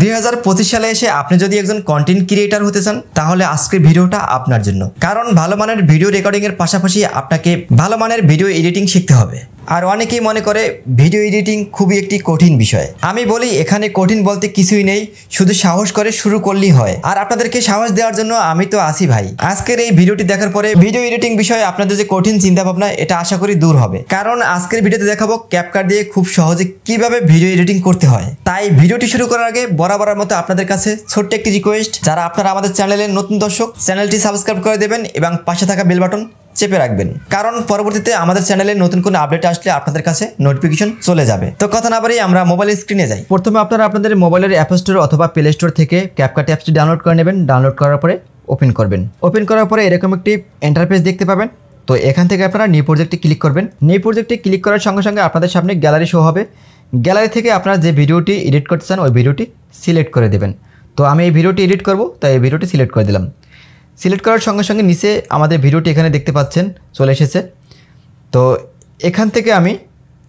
2025 সালে এসে আপনি যদি একজন কন্টেন্ট ক্রিয়েটর হতে চান তাহলে আজকের ভিডিওটা আপনার জন্য। কারণ ভালো মানের ভিডিও রেকর্ডিং এর পাশাপাশি আপনাকে ভালো মানের ভিডিও এডিটিং শিখতে হবে। আর অনেকেই মনে করে ভিডিও এডিটিং খুবই একটি কঠিন বিষয়। আমি বলি এখানে কঠিন বলতে কিছুই নেই, শুধু সাহস করে শুরু করলেই হয়। আর আপনাদেরকে সাহস দেওয়ার জন্য আমি তো আছি ভাই। আজকের এই ভিডিওটি দেখার পরে ভিডিও এডিটিং বিষয়ে আপনাদের যে কঠিন চিন্তা ভাবনা এটা আশা করি দূর হবে। কারণ আজকের ভিডিওতে দেখাবো ক্যাপকাট দিয়ে খুব সহজে কিভাবে ভিডিও এডিটিং করতে হয়। তাই ভিডিওটি শুরু করার আগে বরাবরের মতো আপনাদের কাছে ছোট্ট একটি রিকোয়েস্ট, যারা আপনারা আমাদের চ্যানেলের নতুন দর্শক, চ্যানেলটি সাবস্ক্রাইব করে দেবেন এবং পাশে থাকা বেল বাটন চেপে রাখবেন। কারণ পরবর্তীতে আমাদের চ্যানেলে নতুন কোনো আপডেট আসলে আপনাদের কাছে নোটিফিকেশন চলে যাবে। তো কথা না বাড়িয়ে আমরা মোবাইল স্ক্রিনে যাই। প্রথমে আপনারা আপনাদের মোবাইলের অ্যাপ স্টোর অথবা প্লে স্টোর থেকে ক্যাপকাট অ্যাপসটি ডাউনলোড করে নেবেন। ডাউনলোড করার পরে ওপেন করবেন। ওপেন করার পরে এরকম একটি ইন্টারফেস দেখতে পাবেন। তো এখান থেকে আপনারা নিউ প্রজেক্টে ক্লিক করবেন। নিউ প্রজেক্টে ক্লিক করার সঙ্গে সঙ্গে আপনাদের সামনে গ্যালারি শো হবে। গ্যালারি থেকে আপনারা যে ভিডিওটি এডিট করতে চান ওই ভিডিওটি সিলেক্ট করে দেবেন। তো আমি এই ভিডিওটি এডিট করব, তাই এই ভিডিওটি সিলেক্ট করে দিলাম। সিলেক্ট করার সঙ্গে সঙ্গে নিচে আমাদের ভিডিওটি এখানে দেখতে পাচ্ছেন চলে এসেছে। তো এখান থেকে আমি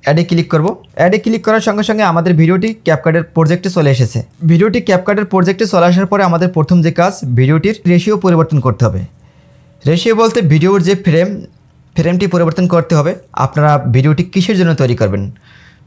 অ্যাডে ক্লিক করব। অ্যাডে ক্লিক করার সঙ্গে সঙ্গে আমাদের ভিডিওটি ক্যাপকাটের প্রজেক্টে চলে এসেছে। ভিডিওটি ক্যাপকাটের প্রজেক্টে চলে আসার পরে আমাদের প্রথম যে কাজ, ভিডিওটির রেশিও পরিবর্তন করতে হবে। রেশিও বলতে ভিডিওর যে ফ্রেমটি পরিবর্তন করতে হবে। আপনারা ভিডিওটি কিসের জন্য তৈরি করবেন,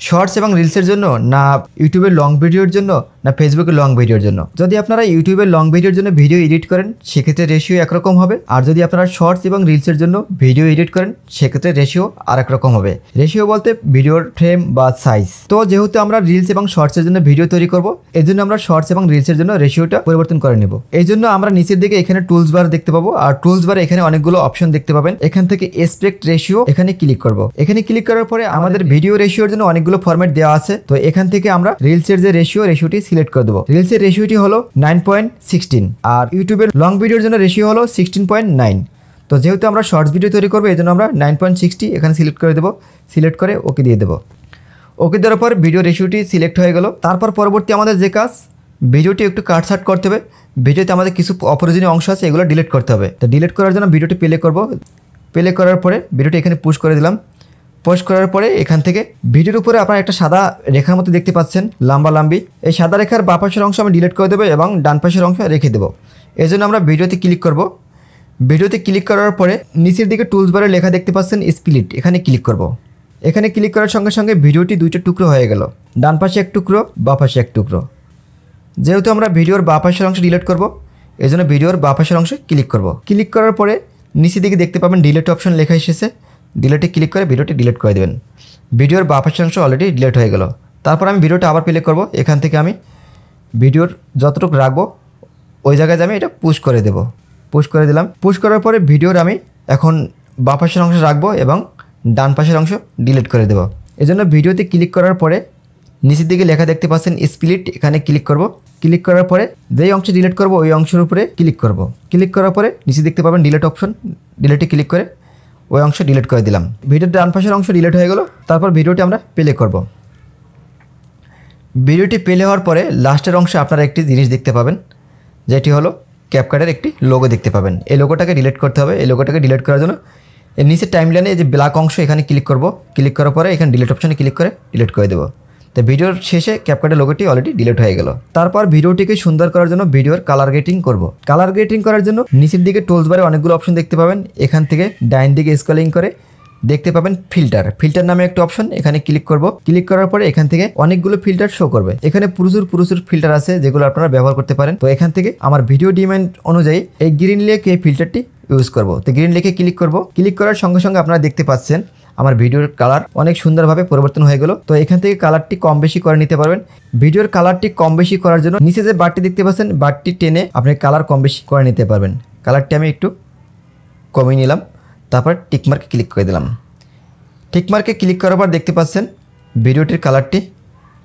শর্টস এবং রিলসের জন্য, না ইউটিউবের লং ভিডিওর জন্য, না ফেসবুকের লং ভিডিওর জন্য? যদি আপনারা ইউটিউবের লং ভিডিওর জন্য ভিডিও এডিট করেন সেক্ষেত্রে রেশিও একরকম হবে। আর যদি আপনারা শর্টস এবং রিলসের জন্য ভিডিও এডিট করেন সেক্ষেত্রে রেশিও আরেক রকম হবে। রেশিও বলতে ভিডিওর ফ্রেম বা সাইজ। তো যেহেতু আমরা রিলস এবং শর্টসের জন্য ভিডিও তৈরি করব, এই জন্য আমরা শর্টস এবং রিলসের জন্য রেশিওটা পরিবর্তন করে নেব। এই জন্য আমরা নিচের দিকে এখানে টুলস বার দেখতে পাবো। আর টুলস বারে এখানে অনেকগুলো অপশন দেখতে পাবেন। এখান থেকে এসপেক্ট রেশিও এখানে ক্লিক করব। এখানে ক্লিক করার পরে আমাদের ভিডিও রেশিওর জন্য অনেকগুলো ফরম্যাট দেওয়া আছে। তো এখান থেকে আমরা রিলসের যে রেশিওটি সিলেক্ট করে দেবো। রিলসের রেশিওটি হলো 9.16 আর ইউটিউবের লং ভিডিওর জন্য রেশিও হলো 16.9। তো যেহেতু আমরা শর্টস ভিডিও তৈরি করবো এই জন্য আমরা 9.60 এখানে সিলেক্ট করে দেবো। সিলেক্ট করে ওকে দিয়ে দেবো। ওকে দেওয়ার পর ভিডিও রেশিওটি সিলেক্ট হয়ে গেল। তারপর পরবর্তী আমাদের যে কাজ, ভিডিওটি একটু কাটছাট করতে হবে। ভিডিওতে আমাদের কিছু অপ্রয়োজনীয় অংশ আছে, এগুলো ডিলিট করতে হবে। তো ডিলিট করার জন্য ভিডিওটি প্লে করব। প্লে করার পরে ভিডিওটি এখানে পুশ করে দিলাম। পোস্ট করার পরে এখান থেকে ভিডিওর উপরে আপনারা একটা সাদা রেখার মতো দেখতে পাচ্ছেন, লম্বি। এই সাদা রেখার বাঁ পাশের অংশ আমি ডিলিট করে দেবো এবং ডান পাশের অংশ রেখে দেবো। এই জন্য আমরা ভিডিওতে ক্লিক করব। ভিডিওতে ক্লিক করার পরে নিচের দিকে টুলস বারে লেখা দেখতে পাচ্ছেন স্প্লিট, এখানে ক্লিক করব। এখানে ক্লিক করার সঙ্গে সঙ্গে ভিডিওটি দুইটা টুকরো হয়ে গেল, ডান পাশে এক টুকরো, বাঁ পাশে এক টুকরো। যেহেতু আমরা ভিডিওর বাঁ পাশের অংশ ডিলিট করব এই জন্য ভিডিওর বাঁ পাশের অংশে ক্লিক করব। ক্লিক করার পরে নিচের দিকে দেখতে পাবেন ডিলিট অপশন লেখা এসেছে। ডিলেটে ক্লিক করে ভিডিওটি ডিলিট করে দেবেন। ভিডিওর বাঁ পাশের অংশ অলরেডি ডিলিট হয়ে গেল। তারপর আমি ভিডিওটা আবার প্লে করব। এখান থেকে আমি ভিডিওর যতটুকু রাখবো ওই জায়গায় আমি এটা পুশ করে দেব। পুশ করে দিলাম। পুশ করার পরে ভিডিওর আমি এখন বাঁ পাশের অংশ রাখবো এবং ডান পাশের অংশ ডিলিট করে দেব। এজন্য ভিডিওতে ক্লিক করার পরে নিচের দিকে লেখা দেখতে পাচ্ছেন স্প্লিট, এখানে ক্লিক করব। ক্লিক করার পরে যেই অংশ ডিলিট করব ওই অংশের উপরে ক্লিক করব। ক্লিক করার পরে নিচে দেখতে পাবেন ডিলিট অপশন, ডিলিটে ক্লিক করে ওই অংশ ডিলিট করে দিলাম। ভিডিওর ডান পাশের অংশ ডিলিট হয়ে গেল। তারপর ভিডিওটি আমরা প্লে করব। ভিডিওটি প্লে হওয়ার পরে লাস্টের অংশে আপনারা একটি জিনিস দেখতে পাবেন, যেটি হলো ক্যাপকাটের একটি লোগো দেখতে পাবেন। এই লোগোটাকে ডিলিট করতে হবে। এই লোগোটাকে ডিলিট করার জন্য এর নিচের টাইমলাইনে যে ব্ল্যাক অংশ এখানে ক্লিক করব। ক্লিক করার পরে এখানে ডিলিট অপশনে ক্লিক করে ডিলিট করে দেবো। তো ভিডিওর শেষে ক্যাপকাটের লোগোটি অলরেডি ডিলিট হয়ে গেল। তারপর ভিডিওটিকে সুন্দর করার জন্য ভিডিওর কালার গ্রেডিং করব। কালার গ্রেডিং করার জন্য নিচের দিকে টুলস বারে অনেকগুলো অপশন দেখতে পাবেন। এখান থেকে ডাইন দিকে স্ক্রলিং করে দেখতে পাবেন ফিল্টার। ফিল্টার নামে একটা অপশন, এখানে ক্লিক করব। ক্লিক করার পরে এখান থেকে অনেকগুলো ফিল্টার শো করবে। এখানে প্রচুর ফিল্টার আছে যেগুলো আপনারা ব্যবহার করতে পারেন। তো এখান থেকে আমার ভিডিও ডিমান্ড অনুযায়ী এই গ্রিন লেক এই ফিল্টারটি ইউজ করব। তো গ্রিন লেকে ক্লিক করব। ক্লিক করার সঙ্গে সঙ্গে আপনারা দেখতে পাচ্ছেন আমার ভিডিওর কালার অনেক সুন্দরভাবে পরিবর্তন হয়ে গেল। তো এখান থেকে কালারটি কম বেশি করে নিতে পারবেন। ভিডিওর কালারটি কম বেশি করার জন্য নিচে যে বারটি দেখতে পাচ্ছেন, বারটি টেনে আপনি কালার কম বেশি করে নিতে পারবেন। কালারটি আমি একটু কমিয়ে নিলাম। তারপর টিকমার্কে ক্লিক করে দিলাম। টিকমার্কে ক্লিক করার পর দেখতে পাচ্ছেন ভিডিওটির কালারটি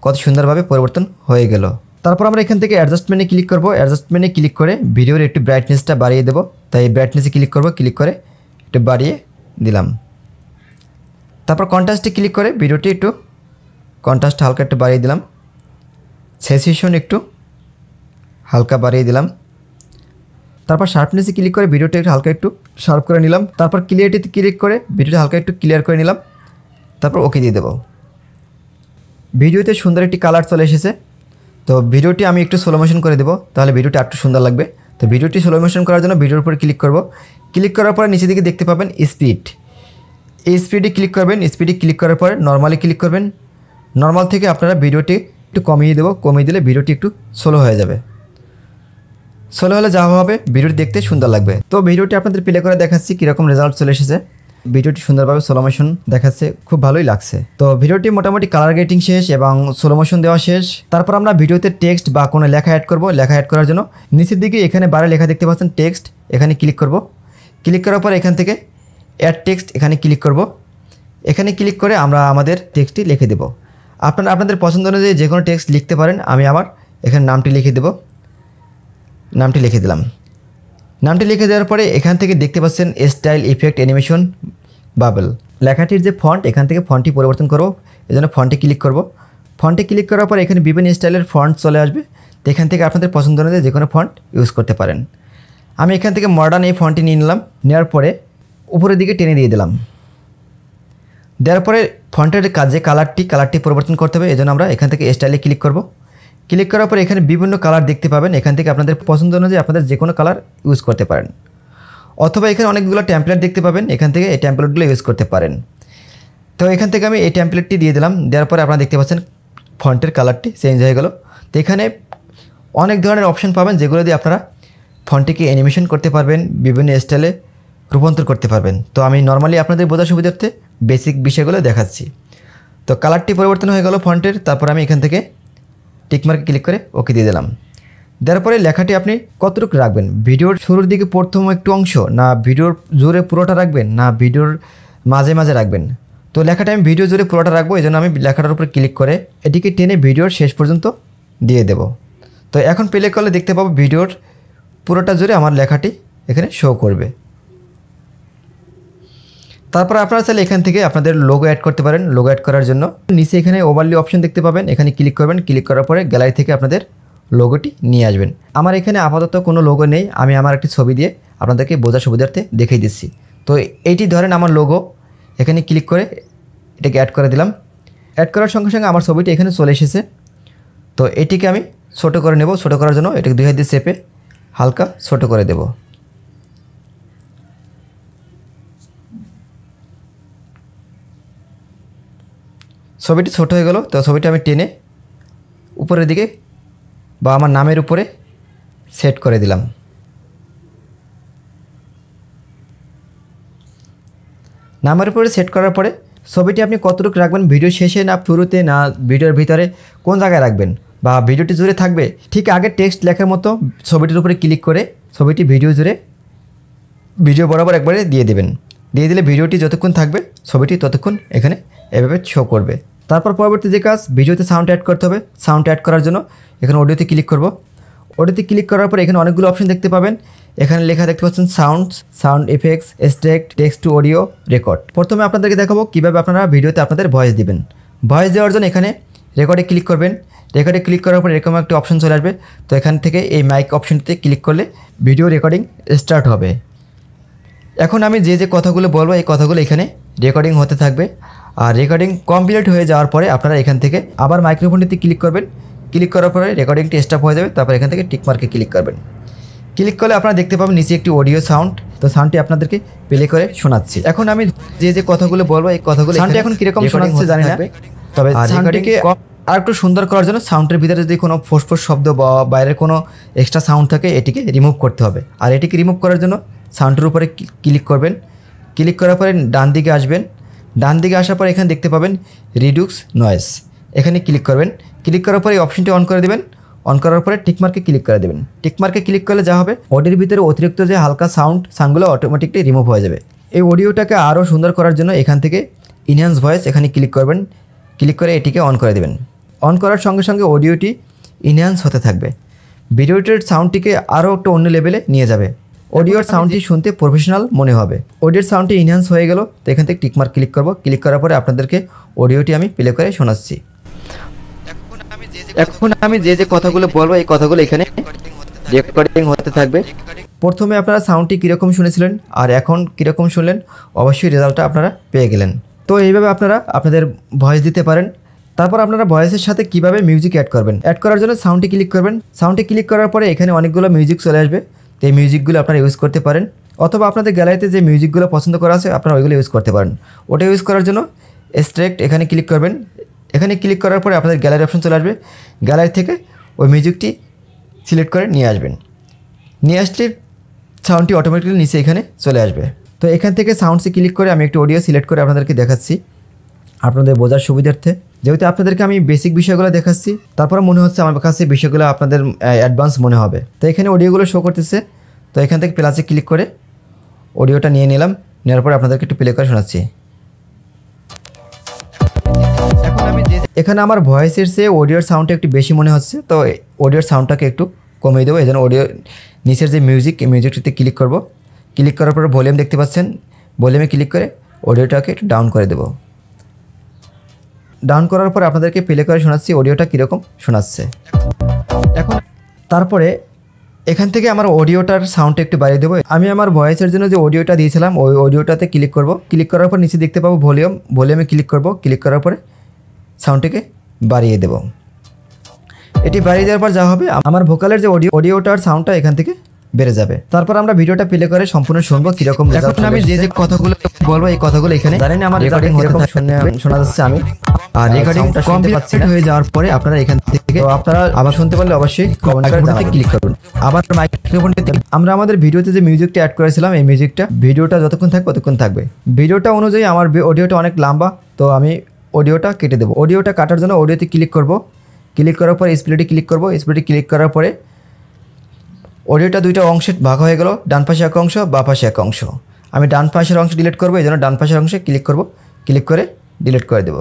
কত সুন্দরভাবে পরিবর্তন হয়ে গেল। তারপর আমরা এখান থেকে অ্যাডজাস্টমেন্টে ক্লিক করব। অ্যাডজাস্টমেন্টে ক্লিক করে ভিডিওর একটু ব্রাইটনেসটা বাড়িয়ে দেবো। তাই ব্রাইটনেসে ক্লিক করব। ক্লিক করে একটু বাড়িয়ে দিলাম। তারপর কন্ট্রাস্টে ক্লিক করে ভিডিওটি একটু কন্ট্রাস্ট হালকা একটু বাড়িয়ে দিলাম। সেচুয়েশন একটু হালকা বাড়িয়ে দিলাম। তারপর শার্পনেসে ক্লিক করে ভিডিওটি একটু হালকা একটু শার্প করে নিলাম। তারপর ক্লিয়ারিটিতে ক্লিক করে ভিডিওটি হালকা একটু ক্লিয়ার করে নিলাম। তারপর ওকে দিয়ে দেবো। ভিডিওতে সুন্দর একটি কালার চলে এসেছে। তো ভিডিওটি আমি একটু স্লো মোশন করে দেবো, তাহলে ভিডিওটি একটু সুন্দর লাগবে। তো ভিডিওটি স্লো মোশন করার জন্য ভিডিওর উপরে ক্লিক করব। ক্লিক করার পরে নিচের দিকে দেখতে পাবেন স্পিড, এই স্পিডে ক্লিক করবেন। স্পিডে ক্লিক করার পরে নর্মালি ক্লিক করবেন। নর্মাল থেকে আপনারা ভিডিওটি একটু কমিয়ে দেবো, কমিয়ে দিলে ভিডিওটি একটু স্লো হয়ে যাবে। স্লো হলে যা হবে ভিডিওটি দেখতে সুন্দর লাগবে। তো ভিডিওটি আপনাদের প্লে করে দেখাচ্ছি কীরকম রেজাল্ট চলে এসেছে। ভিডিওটি সুন্দরভাবে স্লো মোশন দেখাচ্ছে, খুব ভালোই লাগছে। তো ভিডিওটি মোটামুটি কালার গ্রেডিং শেষ এবং স্লো মোশন দেওয়া শেষ। তারপর আমরা ভিডিওতে টেক্সট বা কোনো লেখা অ্যাড করব। লেখা অ্যাড করার জন্য নিচের দিকে এখানে বারে লেখা দেখতে পাচ্ছেন টেক্সট, এখানে ক্লিক করব। ক্লিক করার পর এখান থেকে অ্যাড টেক্সট এখানে ক্লিক করব। এখানে ক্লিক করে আমরা আমাদের টেক্সটটি লিখে দেব। আপনারা আপনাদের পছন্দ অনুযায়ী যে কোনো টেক্সট লিখতে পারেন। আমি আমার এখানে নামটি লিখে দেব, নামটি লিখে দিলাম। নামটি লিখে দেওয়ার পরে এখান থেকে দেখতে পাচ্ছেন স্টাইল, ইফেক্ট, অ্যানিমেশন, বাবল। লেখাটির যে ফন্ট, এখান থেকে ফন্টটি পরিবর্তন করব, এজন্য ফন্টে ক্লিক করব। ফন্টে ক্লিক করার পর এখানে বিভিন্ন স্টাইলের ফন্ট চলে আসবে। তো এখান থেকে আপনাদের পছন্দ অনুযায়ী যে কোনো ফন্ট ইউজ করতে পারেন। আমি এখান থেকে মডার্ন এই ফন্টটি নিয়ে নিলাম। নেওয়ার পরে উপরের দিকে টেনে দিয়ে দিলাম। দেওয়ার পরে ফন্টের কাজে কালারটি পরিবর্তন করতে হবে, এজন্য আমরা এখান থেকে স্টাইলে ক্লিক করব। ক্লিক করার পরে এখানে বিভিন্ন কালার দেখতে পাবেন। এখান থেকে আপনাদের পছন্দ অনুযায়ী আপনাদের যে কোনো কালার ইউজ করতে পারেন, অথবা এখানে অনেকগুলো টেমপ্লেট দেখতে পাবেন। এখান থেকে এই টেমপ্লেটগুলো ইউজ করতে পারেন। তো এখান থেকে আমি এই টেমপ্লেটটি দিয়ে দিলাম। দেওয়ার পরে আপনারা দেখতে পাচ্ছেন ফন্টের কালারটি চেঞ্জ হয়ে গেল। তো এখানে অনেক ধরনের অপশন পাবেন, যেগুলো দিয়ে আপনারা ফন্টটিকে অ্যানিমেশন করতে পারবেন, বিভিন্ন স্টাইলে রূপান্তর করতে পারবেন। তো আমি নর্মালি আপনাদের বোঝার সুবিধার্থে বেসিক বিষয়গুলো দেখাচ্ছি। তো কালারটি পরিবর্তন হয়ে গেল ফন্টের। তারপর আমি এখান থেকে টিকমার্কে ক্লিক করে ওকে দিয়ে দিলাম। দেওয়ার পরে লেখাটি আপনি কতটুকু রাখবেন, ভিডিওর শুরুর দিকে প্রথম একটু অংশ, না ভিডিওর জুড়ে পুরোটা রাখবেন, না ভিডিওর মাঝে মাঝে রাখবেন। তো লেখাটা আমি ভিডিও জুড়ে পুরোটা রাখবো, এই জন্য আমি লেখাটার উপরে ক্লিক করে এটিকে টেনে ভিডিওর শেষ পর্যন্ত দিয়ে দেব। তো এখন প্লে করলে দেখতে পাবো ভিডিওর পুরোটা জুড়ে আমার লেখাটি এখানে শো করবে। তারপর আপনারা চাইলে এখান থেকে আপনাদের লোগো অ্যাড করতে পারেন। লোগো অ্যাড করার জন্য নিচে এখানে ওভারলি অপশন দেখতে পাবেন, এখানে ক্লিক করবেন। ক্লিক করার পরে গ্যালারি থেকে আপনাদের লোগোটি নিয়ে আসবেন। আমার এখানে আপাতত কোনো লোগো নেই, আমি আমার একটি ছবি দিয়ে আপনাদেরকে বোঝার সুবিধার্থে দেখিয়ে দিচ্ছি। তো এইটি ধরেন আমার লোগো, এখানে ক্লিক করে এটাকে অ্যাড করে দিলাম। অ্যাড করার সঙ্গে সঙ্গে আমার ছবিটি এখানে চলে এসেছে। তো এটিকে আমি ছোটো করে নেব। ছোটো করার জন্য এটাকে 2 হাত দিয়ে চেপে হালকা ছোটো করে দেব। ছবিটি ছোট হয়ে গেল। তো ছবিটা আমি টেনে উপরের দিকে বা আমার নামের উপরে সেট করে দিলাম। নামের উপরে সেট করার পরে ছবিটি আপনি কতটুকু রাখবেন, ভিডিও শেষে না শুরুতে, না ভিডিওর ভিতরে, কোন জায়গায় রাখবেন, বা ভিডিওটি জুড়ে থাকবে, ঠিক আগে টেক্সট লেখার মতো ছবিটির উপরে ক্লিক করে ছবিটি ভিডিও জুড়ে ভিডিও বরাবর একবারে দিয়ে দেবেন। দিয়ে দিলে ভিডিওটি যতক্ষণ থাকবে ছবিটি ততক্ষণ এখানে এভাবে শো করবে। তারপর পরবর্তী যে কাজ, ভিডিওতে সাউন্ড অ্যাড করতে হবে। সাউন্ড অ্যাড করার জন্য এখানে অডিওতে ক্লিক করব। অডিওতে ক্লিক করার পর এখানে অনেকগুলো অপশন দেখতে পাবেন। এখানে লেখা দেখতে পাচ্ছেন sound effects, extract, text to audio, record. প্রথমে আপনাদেরকে দেখাবো কীভাবে আপনারা ভিডিওতে আপনাদের ভয়েস দিবেন। ভয়েস দেওয়ার জন্য এখানে রেকর্ডে ক্লিক করবেন। রেকর্ডে ক্লিক করার পর এরকম একটা অপশন চলে আসবে। তো এখান থেকে এই মাইক অপশনটিতে ক্লিক করলে ভিডিও রেকর্ডিং স্টার্ট হবে। এখন আমি যে কথাগুলো বলবো এই কথাগুলো এখানে রেকর্ডিং হতে থাকবে। আর রেকর্ডিং কমপ্লিট হয়ে যাওয়ার পরে আপনারা এখান থেকে আবার মাইক্রোফোনটিতে ক্লিক করবেন। ক্লিক করার পরে রেকর্ডিংটি স্টপ হয়ে যাবে। তারপর এখান থেকে টিকমার্কে ক্লিক করবেন। ক্লিক করলে আপনারা দেখতে পাবেন নিচে একটি অডিও সাউন্ড। তো সাউন্ডটি আপনাদেরকে প্লে করে শোনাচ্ছি। এখন আমি যে কথাগুলো বলবো এই কথাগুলো সাউন্ডটি এখন কীরকম শোনাচ্ছে জানি না, তবে রেকর্ডিংকে আর একটু সুন্দর করার জন্য সাউন্ডের ভিতরে যদি কোনো ফোঁস শব্দ বা বাইরের কোনো এক্সট্রা সাউন্ড থাকে এটিকে রিমুভ করতে হবে। আর এটিকে রিমুভ করার জন্য সাউন্ডের উপরে ক্লিক করবেন। ক্লিক করার পরে ডান দিকে আসবেন। ডান দিকে আসার পর এখানে দেখতে পাবেন রিডিউস নয়েজ, এখানে ক্লিক করবেন। ক্লিক করার পরে এই অপশনটি অন করে দেবেন। অন করার পরে টিকমার্কে ক্লিক করে দেবেন। টিকমার্কে ক্লিক করলে যা হবে, অডিওর ভিতরে অতিরিক্ত যে হালকা সাউন্ডগুলো অটোমেটিকলি রিমুভ হয়ে যাবে। এই অডিওটাকে আরও সুন্দর করার জন্য এখান থেকে ইনহ্যান্স ভয়েস এখানে ক্লিক করবেন। ক্লিক করে এটিকে অন করে দেবেন। অন করার সঙ্গে সঙ্গে অডিওটি ইনহ্যান্স হতে থাকবে। ভিডিওটির সাউন্ডটিকে আরও একটু অন্য লেভেলে নিয়ে যাবে। অডিওর সাউন্ডটি শুনতে প্রফেশনাল মনে হবে। অডিওর সাউন্ডটি ইনহ্যান্স হয়ে গেল। তো এখান থেকে টিকমার্ক ক্লিক করব। ক্লিক করার পরে আপনাদেরকে অডিওটি আমি প্লে করে শোনাচ্ছি। এখন আমি যে কথাগুলো বলবো এই কথাগুলো এখানে রেকর্ডিং হতে থাকবে। প্রথমে আপনারা সাউন্ডটি কীরকম শুনেছিলেন আর এখন কীরকম শুনলেন, অবশ্যই রেজাল্টটা আপনারা পেয়ে গেলেন। তো এইভাবে আপনারা আপনাদের ভয়েস দিতে পারেন। তারপর আপনারা ভয়েসের সাথে কিভাবে মিউজিক অ্যাড করবেন, অ্যাড করার জন্য সাউন্ডে ক্লিক করবেন। সাউন্ডে ক্লিক করার পরে এখানে অনেকগুলো মিউজিক চলে আসবে, তো এই মিউজিকগুলো আপনারা ইউজ করতে পারেন, অথবা আপনাদের গ্যালারিতে যে মিউজিকগুলো পছন্দ করা আছে আপনারা ওইগুলো ইউজ করতে পারেন। ওটা ইউজ করার জন্য এক্সট্রাক্ট এখানে ক্লিক করবেন। এখানে ক্লিক করার পরে আপনাদের গ্যালারি অপশন চলে আসবে, গ্যালারি থেকে ওই মিউজিকটি সিলেক্ট করে নিয়ে আসবেন। নিয়ে আসলে সাউন্ডটি অটোমেটিক্যালি নিচে এখানে চলে আসবে। তো এখান থেকে সাউন্ডসে ক্লিক করে আমি একটু অডিও সিলেক্ট করে আপনাদেরকে দেখাচ্ছি আপনাদের বোঝার সুবিধার্থে। যেহেতু আপনাদেরকে আমি বেসিক বিষয়গুলো দেখাচ্ছি, তারপরে মনে হচ্ছে আমার কাছে বিষয়গুলো আপনাদের অ্যাডভান্স মনে হবে। তো এখানে অডিওগুলো শো করতেছে, তো এখান থেকে প্লাসে ক্লিক করে অডিওটা নিয়ে নিলাম, নেওয়ার পরে আপনাদেরকে একটু প্লে করে শোনাচ্ছি। এখানে আমার ভয়েসের চেয়ে অডিওর সাউন্ডটা একটু বেশি মনে হচ্ছে, তো অডিওর সাউন্ডটাকে একটু কমিয়ে দেবো। এই জন্য অডিও নিচের যে মিউজিকটিতে ক্লিক করব। ক্লিক করার পরে ভলিউম দেখতে পাচ্ছেন, ভলিউমে ক্লিক করে অডিওটাকে একটু ডাউন করে দেবো। ডাউন করার পর আপনাদেরকে প্লে করে শোনাচ্ছি অডিওটা কীরকম শোনাচ্ছে। এখন তারপরে এখান থেকে আমার অডিওটার সাউন্ডটা একটু বাড়িয়ে দেবো। আমি আমার ভয়েসের জন্য যে অডিওটা দিয়েছিলাম ওই অডিওটাতে ক্লিক করব। ক্লিক করার পর নিচে দেখতে পাবো ভলিউমে ক্লিক করব। ক্লিক করার পরে সাউন্ডটিকে বাড়িয়ে দেব। এটি বাড়িয়ে দেওয়ার পর যা হবে, আমার ভোকালের যে অডিওটার সাউন্ডটা এখান থেকে বেড়ে যাবে। তারপর আমরা ভিডিওটা প্লে করে সম্পূর্ণ শুনবো কিরকম। এখন আমি যে কথাগুলো বলবো এই কথাগুলো এখানে জানেন আমার রেকর্ডিং কিরকম শোনা যাচ্ছে আমি, আর রেকর্ডিংটা কমপ্লিট হয়ে যাওয়ার পরে আপনারা এখান থেকে আপনারা আবার শুনতে পারলে অবশ্যই কমেন্ট করে ক্লিক করুন। আবার মাইক্রোফোনটিতে আমরা আমাদের ভিডিওতে যে মিউজিকটা অ্যাড করেছিলাম এই মিউজিকটা ভিডিওটা যতক্ষণ থাকবে ততক্ষণ থাকবে। ভিডিওটা অনুযায়ী আমার অডিওটা অনেক লম্বা, তো আমি অডিওটা কেটে দেবো। অডিওটা কাটার জন্য অডিওতে ক্লিক করব। ক্লিক করার পরে স্প্লিটে ক্লিক করব। স্প্লিটে ক্লিক করার পরে অডিওটা দুইটা অংশে ভাগ হয়ে গেল, ডান পাশে এক অংশ, বাঁ পাশে এক অংশ। আমি ডান পাশের অংশ ডিলিট করবো, এই জন্য ডান পাশের অংশে ক্লিক করব। ক্লিক করে ডিলিট করে দেব।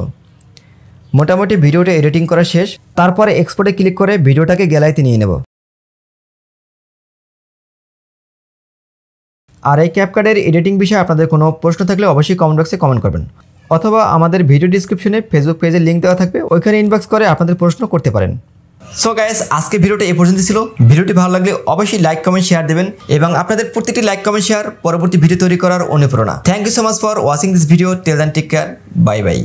মোটামুটি ভিডিওটা এডিটিং করা শেষ। তারপরে এক্সপোর্টে ক্লিক করে ভিডিওটাকে গ্যালারিতে নিয়ে নেব। আর এই ক্যাপকাটের এডিটিং বিষয়ে আপনাদের কোনো প্রশ্ন থাকলে অবশ্যই কমেন্ট বক্সে কমেন্ট করবেন, অথবা আমাদের ভিডিও ডিসক্রিপশনে ফেসবুক পেজের লিঙ্ক দেওয়া থাকবে, ওইখানে ইনবক্স করে আপনাদের প্রশ্ন করতে পারেন। সো গাইস, আজকে ভিডিওটা এই পর্যন্ত ছিল। ভিডিওটি ভালো লাগলে অবশ্যই লাইক কমেন্ট শেয়ার দেবেন, এবং আপনাদের প্রত্যেকটি লাইক কমেন্ট শেয়ার পরবর্তী ভিডিও তৈরি করার অনুপ্রেরণা। Thank you so much for watching this video. Till then take care, bye by.